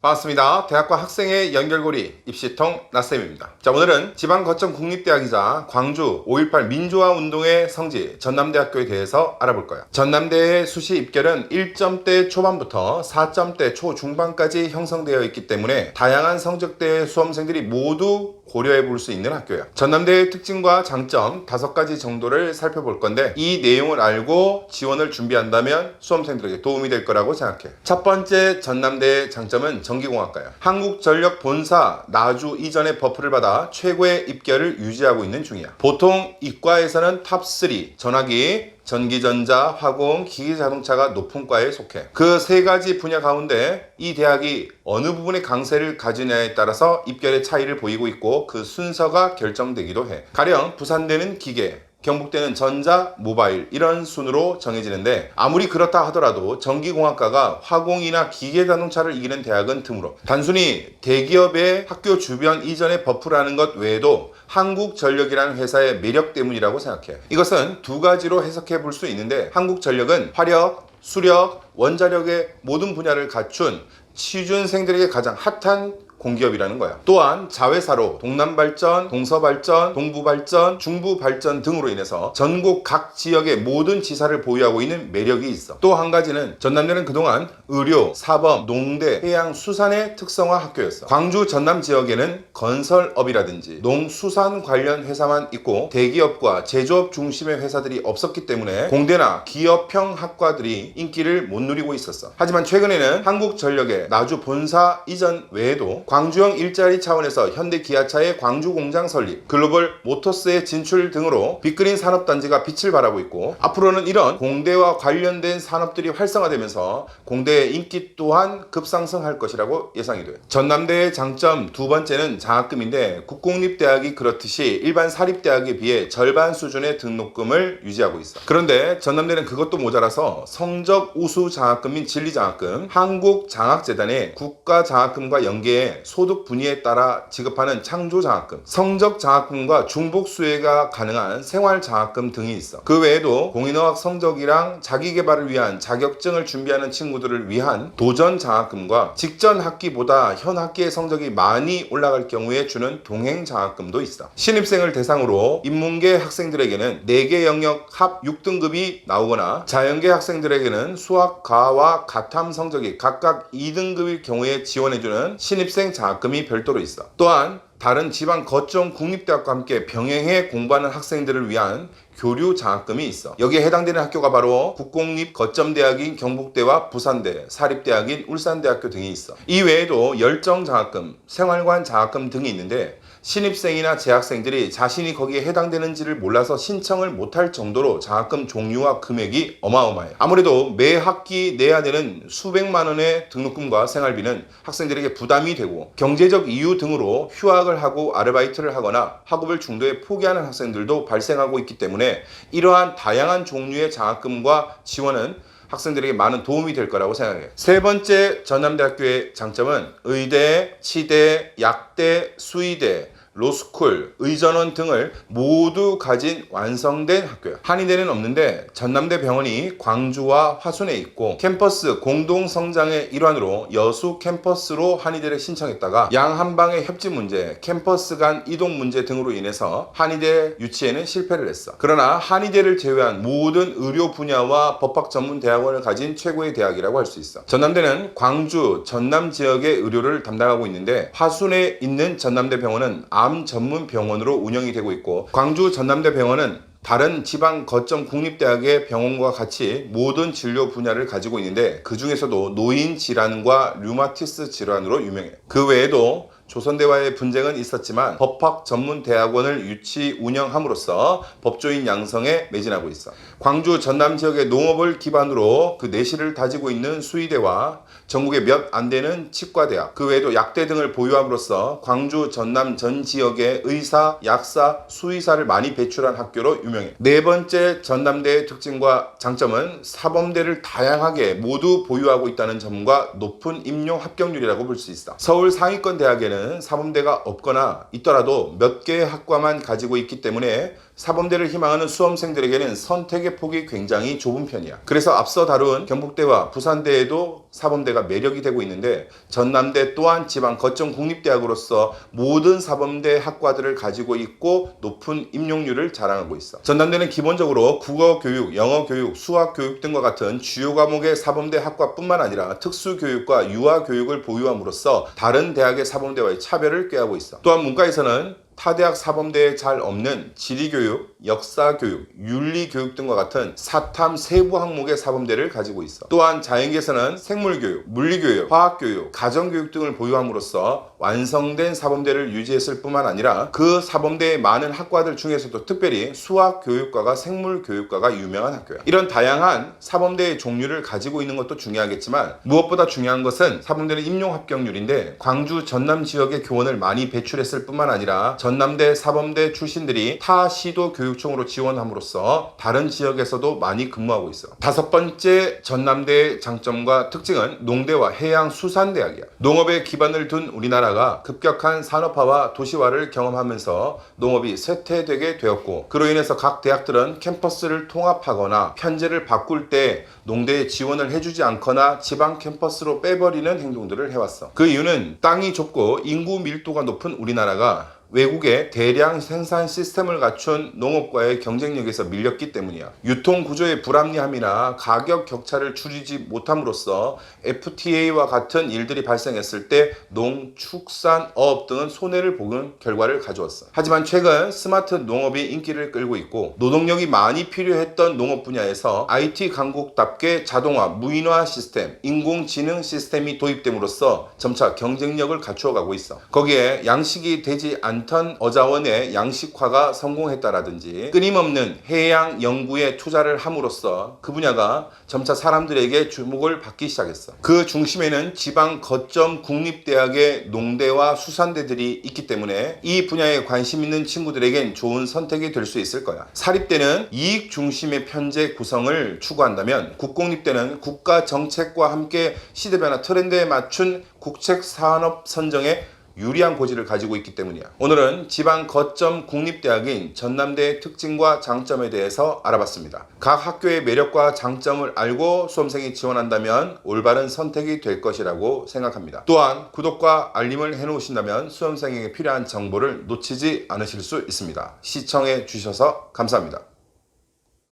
반갑습니다. 대학과 학생의 연결고리 입시통 나쌤입니다. 자, 오늘은 지방거점국립대학이자 광주 5.18 민주화운동의 성지 전남대학교에 대해서 알아볼 거예요. 전남대의 수시 입결은 1점대 초반부터 4점대 초중반까지 형성되어 있기 때문에 다양한 성적대의 수험생들이 모두 고려해 볼 수 있는 학교예요. 전남대의 특징과 장점 5가지 정도를 살펴볼 건데 이 내용을 알고 지원을 준비한다면 수험생들에게 도움이 될 거라고 생각해요. 첫 번째 전남대의 장점은 전기공학과예요. 한국전력 본사 나주 이전의 버프를 받아 최고의 입결을 유지하고 있는 중이야. 보통 이과에서는 탑3 전화기, 전기전자, 화공, 기계자동차가 높은 과에 속해. 그 3가지 분야 가운데 이 대학이 어느 부분의 강세를 가지냐에 따라서 입결의 차이를 보이고 있고 그 순서가 결정되기도 해. 가령 부산대는 기계, 경북대는 전자, 모바일 이런 순으로 정해지는데 아무리 그렇다 하더라도 전기공학과가 화공이나 기계자동차를 이기는 대학은 드물어. 단순히 대기업의 학교 주변 이전의 버프라는 것 외에도 한국전력이라는 회사의 매력 때문이라고 생각해요. 이것은 2가지로 해석해 볼 수 있는데 한국전력은 화력, 수력, 원자력의 모든 분야를 갖춘 취준생들에게 가장 핫한 공기업이라는 거야. 또한 자회사로 동남발전, 동서발전, 동부발전, 중부발전 등으로 인해서 전국 각 지역의 모든 지사를 보유하고 있는 매력이 있어. 또 한 가지는 전남대는 그동안 의료, 사범, 농대, 해양, 수산의 특성화 학교였어. 광주 전남 지역에는 건설업이라든지 농수산 관련 회사만 있고 대기업과 제조업 중심의 회사들이 없었기 때문에 공대나 기업형 학과들이 인기를 못 누리고 있었어. 하지만 최근에는 한국전력의 나주 본사 이전 외에도 광주형 일자리 차원에서 현대기아차의 광주 공장 설립, 글로벌 모터스의 진출 등으로 빅그린 산업단지가 빛을 발하고 있고 앞으로는 이런 공대와 관련된 산업들이 활성화되면서 공대의 인기 또한 급상승할 것이라고 예상이 돼요. 전남대의 장점 2번째는 장학금인데 국공립대학이 그렇듯이 일반 사립대학에 비해 절반 수준의 등록금을 유지하고 있어. 그런데 전남대는 그것도 모자라서 성적 우수 장학금인 진리장학금, 한국장학재단의 국가장학금과 연계해 소득 분위에 따라 지급하는 창조장학금, 성적장학금과 중복수혜가 가능한 생활장학금 등이 있어. 그 외에도 공인어학 성적이랑 자기개발을 위한 자격증을 준비하는 친구들을 위한 도전장학금과 직전 학기보다 현 학기의 성적이 많이 올라갈 경우에 주는 동행장학금도 있어. 신입생을 대상으로 인문계 학생들에게는 4개 영역 합 6등급이 나오거나 자연계 학생들에게는 수학, 과와 가탐 성적이 각각 2등급일 경우에 지원해주는 신입생 장학금이 별도로 있어. 또한 다른 지방 거점 국립대학과 함께 병행해 공부하는 학생들을 위한 교류 장학금이 있어. 여기에 해당되는 학교가 바로 국공립 거점대학인 경북대와 부산대, 사립대학인 울산대학교 등이 있어. 이 외에도 열정 장학금, 생활관 장학금 등이 있는데 신입생이나 재학생들이 자신이 거기에 해당되는지를 몰라서 신청을 못할 정도로 장학금 종류와 금액이 어마어마해. 아무래도 매 학기 내야 되는 수백만 원의 등록금과 생활비는 학생들에게 부담이 되고 경제적 이유 등으로 휴학을 하고 아르바이트를 하거나 학업을 중도에 포기하는 학생들도 발생하고 있기 때문에 이러한 다양한 종류의 장학금과 지원은 학생들에게 많은 도움이 될 거라고 생각해요. 3번째 전남대학교의 장점은 의대, 치대, 약대, 수의대, 로스쿨, 의전원 등을 모두 가진 완성된 학교예요. 한의대는 없는데 전남대 병원이 광주와 화순에 있고 캠퍼스 공동 성장의 일환으로 여수 캠퍼스로 한의대를 신청했다가 양한방의 협지 문제, 캠퍼스 간 이동 문제 등으로 인해서 한의대 유치에는 실패를 했어. 그러나 한의대를 제외한 모든 의료 분야와 법학 전문 대학원을 가진 최고의 대학이라고 할 수 있어. 전남대는 광주, 전남 지역의 의료를 담당하고 있는데 화순에 있는 전남대 병원은 암 전문 병원으로 운영이 되고 있고 광주 전남대 병원은 다른 지방 거점 국립대학의 병원과 같이 모든 진료 분야를 가지고 있는데 그 중에서도 노인 질환과 류마티스 질환으로 유명해. 그 외에도 조선대와의 분쟁은 있었지만 법학 전문 대학원을 유치 운영함으로써 법조인 양성에 매진하고 있어. 광주 전남 지역의 농업을 기반으로 그 내실을 다지고 있는 수의대와 전국에 몇 안 되는 치과대학, 그 외에도 약대 등을 보유함으로써 광주 전남 전 지역의 의사, 약사, 수의사를 많이 배출한 학교로 유명해. 4번째 전남대의 특징과 장점은 사범대를 다양하게 모두 보유하고 있다는 점과 높은 임용 합격률이라고 볼 수 있어. 서울 상위권 대학에는 사범대가 없거나 있더라도 몇 개의 학과만 가지고 있기 때문에 사범대를 희망하는 수험생들에게는 선택의 폭이 굉장히 좁은 편이야. 그래서 앞서 다룬 경북대와 부산대에도 사범대가 매력이 되고 있는데, 전남대 또한 지방 거점 국립대학으로서 모든 사범대 학과들을 가지고 있고 높은 임용률을 자랑하고 있어. 전남대는 기본적으로 국어교육, 영어교육, 수학교육 등과 같은 주요 과목의 사범대 학과뿐만 아니라 특수교육과 유아교육을 보유함으로써 다른 대학의 사범대와의 차별을 꾀하고 있어. 또한 문과에서는 타대학 사범대에 잘 없는 지리교육, 역사교육, 윤리교육 등과 같은 사탐 세부 항목의 사범대를 가지고 있어. 또한 자연계에서는 생물교육, 물리교육, 화학교육, 가정교육 등을 보유함으로써 완성된 사범대를 유지했을 뿐만 아니라 그 사범대의 많은 학과들 중에서도 특별히 수학교육과가 생물교육과가 유명한 학교야. 이런 다양한 사범대의 종류를 가지고 있는 것도 중요하겠지만, 무엇보다 중요한 것은 사범대는 임용 합격률인데, 광주 전남 지역의 교원을 많이 배출했을 뿐만 아니라 전남대 사범대 출신들이 타 시도 교육청으로 지원함으로써 다른 지역에서도 많이 근무하고 있어. 다섯 번째 전남대의 장점과 특징은 농대와 해양수산대학이야. 농업에 기반을 둔 우리나라가 급격한 산업화와 도시화를 경험하면서 농업이 쇠퇴되게 되었고, 그로 인해서 각 대학들은 캠퍼스를 통합하거나 편제를 바꿀 때 농대에 지원을 해주지 않거나 지방 캠퍼스로 빼버리는 행동들을 해왔어. 그 이유는 땅이 좁고 인구 밀도가 높은 우리나라가 외국의 대량 생산 시스템을 갖춘 농업과의 경쟁력에서 밀렸기 때문이야. 유통 구조의 불합리함이나 가격 격차를 줄이지 못함으로써 FTA와 같은 일들이 발생했을 때 농축산어업 등은 손해를 보는 결과를 가져왔어. 하지만 최근 스마트 농업이 인기를 끌고 있고, 노동력이 많이 필요했던 농업 분야에서 IT 강국답게 자동화, 무인화 시스템, 인공지능 시스템이 도입됨으로써 점차 경쟁력을 갖추어가고 있어. 거기에 양식이 되지 않던 어자원의 양식화가 성공했다라든지, 끊임없는 해양 연구에 투자를 함으로써 그 분야가 점차 사람들에게 주목을 받기 시작했어. 그 중심에는 지방 거점 국립대학의 농대와 수산대들이 있기 때문에 이 분야에 관심 있는 친구들에겐 좋은 선택이 될 수 있을 거야. 사립대는 이익 중심의 편제 구성을 추구한다면, 국공립대는 국가 정책과 함께 시대 변화 트렌드에 맞춘 국책 산업 선정에 유리한 고지를 가지고 있기 때문이야. 오늘은 지방 거점 국립대학인 전남대의 특징과 장점에 대해서 알아봤습니다. 각 학교의 매력과 장점을 알고 수험생이 지원한다면 올바른 선택이 될 것이라고 생각합니다. 또한 구독과 알림을 해놓으신다면 수험생에게 필요한 정보를 놓치지 않으실 수 있습니다. 시청해 주셔서 감사합니다.